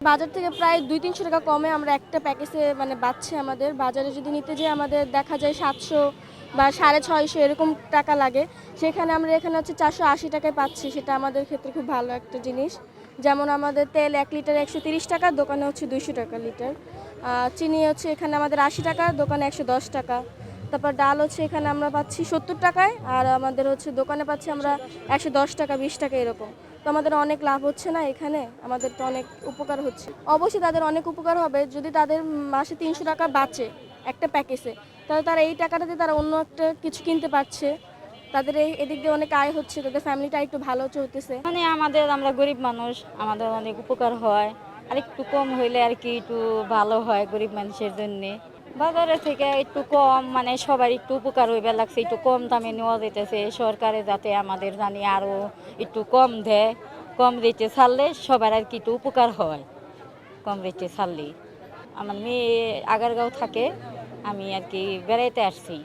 বাজার থেকে প্রায় 200-300 টাকা কমে আমরা একটা প্যাকেজে মানে বাঁচছে আমাদের। বাজারে যদি নিতে যাই আমাদের দেখা যায় 700 বা 650 এরকম টাকা লাগে। সেখানে আমরা এখানে হচ্ছে 480 টাকায় পাচ্ছি, সেটা আমাদের ক্ষেত্রে খুব ভালো একটা জিনিস। যেমন আমাদের তেল 1 লিটার 130 টাকা, দোকানে হচ্ছে 200 টাকা লিটার। চিনি হচ্ছে এখানে আমাদের 80 টাকা, দোকানে 110 টাকা। তারপর ডাল হচ্ছে এখানে আমরা পাচ্ছি 70 টাকায়, আর আমাদের হচ্ছে দোকানে পাচ্ছি আমরা 110 টাকা 20 টাকা এরকম। তো আমাদের অনেক লাভ হচ্ছে না এখানে, আমাদের তো অনেক উপকার হচ্ছে। অবশ্যই তাদের অনেক উপকার হবে যদি তাদের মাসে 300 টাকা বাঁচে একটা প্যাকেজে, তাহলে তারা এই টাকাটা দিয়ে তারা অন্য একটা কিছু কিনতে পারছে। তাদের এদিক দিয়ে অনেক আয় হচ্ছে, তাদের ফ্যামিলিটা একটু ভালো চলতেছে। মানে আমরা গরিব মানুষ, আমাদের অনেক উপকার হয়। আর একটু কম হইলে আর কি একটু ভালো হয় গরিব মানুষের জন্য। বাজারের থেকে একটু কম, মানে সবার একটু উপকার হইবে লাগছে, একটু কম দামে নেওয়া যেতেছে। সরকারে যাতে আমাদের জানি আরো একটু কম দেয়, কম রেটে ছাড়লে সবার আর কি একটু উপকার হয়। কম রেটে ছাড়লে আমার মেয়ে আগারগাঁও থাকে, আমি আর কি বেড়াইতে আসছি।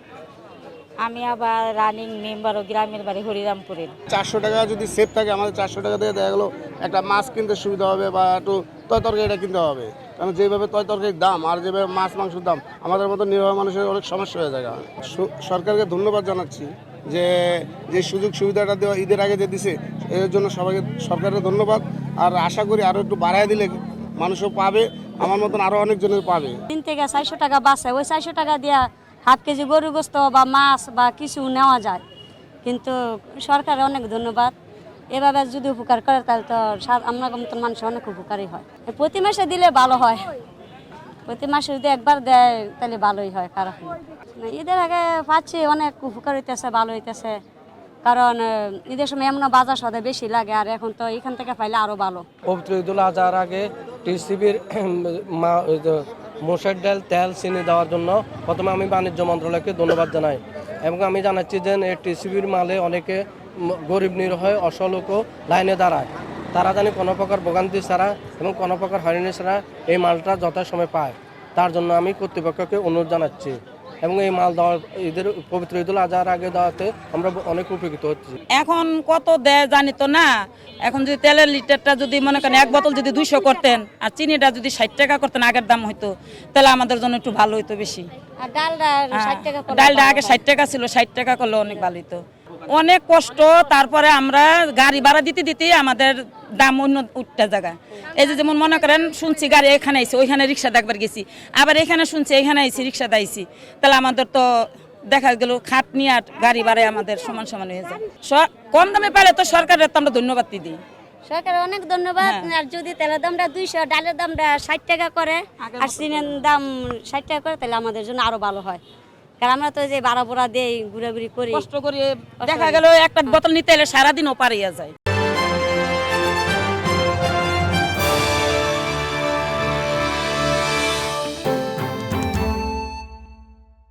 আমি আবার রানিং মেম্বারও, গ্রামের বাড়ি হরিরামপুরের। 400 টাকা যদি সেভ থাকে আমাদের, 400 টাকা দিয়ে দেখা গেলো একটা মাছ কিনতে সুবিধা হবে বা একটু তরকারিটা কিনতে হবে। কারণ যেভাবে তরকারির দাম আর যেভাবে মাছ মাংসের দাম, আমাদের মতো নির্ভর মানুষের অনেক সমস্যা হয়ে যায়। সরকারকে ধন্যবাদ জানাচ্ছি যে যে সুযোগ সুবিধাটা দেওয়া ঈদের আগে যে দিছে, এর জন্য সবাইকে সরকারের ধন্যবাদ। আর আশা করি আরও একটু বাড়ায় দিলে মানুষও পাবে, আমার মতন আরও অনেকজনের পাবে। 3 থেকে 400 টাকা বাঁচে, ওই 400 টাকা দিয়া হাফ কেজি গরু গোস্ত বা মাছ বা কিছু নেওয়া যায়। কিন্তু সরকারের অনেক ধন্যবাদ, এভাবে যদি উপকার করে তাহলে তো আমরা মতন মানুষ অনেক উপকারী হয়। প্রতি মাসে দিলে ভালো হয়, প্রতি মাসে যদি একবার দেয় তাহলে ভালোই হয়, খারাপ না। ঈদের আগে পাচ্ছি অনেক উপকার হইতেছে, ভালো হইতেছে। কারণ ঈদের সময় এমন বাজার সদাই বেশি লাগে, আর এখন তো এখান থেকে পাইলে আরো ভালো। পবিত্র ঈদুল আজহার আগে টিসিবির মসুর ডাল, তেল, চিনি দেওয়ার জন্য প্রথমে আমি বাণিজ্য মন্ত্রণালয়কে ধন্যবাদ জানাই। এবং আমি জানাচ্ছি যে এই টিসিবির মালে অনেকে গরিব নিরহ অসলোকও লাইনে দাঁড়ায়, তারা জানি কোনো প্রকার ভোগান্তি ছাড়া এবং কোনো প্রকার হয়রানি ছাড়া এই মালটা যথাসময় পায়। তার জন্য আমি কর্তৃপক্ষকে অনুরোধ জানাচ্ছি। এবং এই মাল দেওয়ার ঈদের পবিত্র ঈদুল আজহার আগে দেওয়াতে আমরা অনেক উপকৃত হচ্ছি। এখন কত দেয় জানি তো না। এখন যদি তেলের লিটারটা যদি মনে করেন এক বোতল যদি 200 করতেন, আর চিনিটা যদি 60 টাকা করতেন আগের দাম হইতো, তাহলে আমাদের জন্য একটু ভালো হইতো বেশি। আর ডালটা 60 টাকা, ডালটা আগে 60 টাকা ছিল, 60 টাকা করলে অনেক ভালো হইতো। অনেক কষ্ট, তারপরে আমরা গাড়ি ভাড়া দিতে দিতে আমাদের দাম অন্য উঠতে জায়গা। এই যে যেমন মনে করেন শুনছি গাড়ি এখানে আইছি, ওইখানে রিক্সা দেখবার গেছি, আবার এখানে শুনছি এখানে আইছি রিক্সা দাইছি, তাহলে আমাদের তো দেখা গেল খাটনি আর গাড়ি ভাড়ায় আমাদের সমান সমান হয়ে যায়। কম দামে পাইলে তো সরকারের তো আমরা ধন্যবাদ দিই। সরকার অনেক ধন্যবাদ। আর যদি তেলের দামটা 200, ডালের দামটা 60 টাকা করে, আর চিনির দাম 60 টাকা করে, তাহলে আমাদের জন্য আরো ভালো হয়। কারণ আমরা তো যে ভাড়া পোড়া দেই, ঘুরাঘুরি করি, কষ্ট করে দেখা গেল একটা বোতল নিতে এলে সারাদিনও পারিয়া যায়।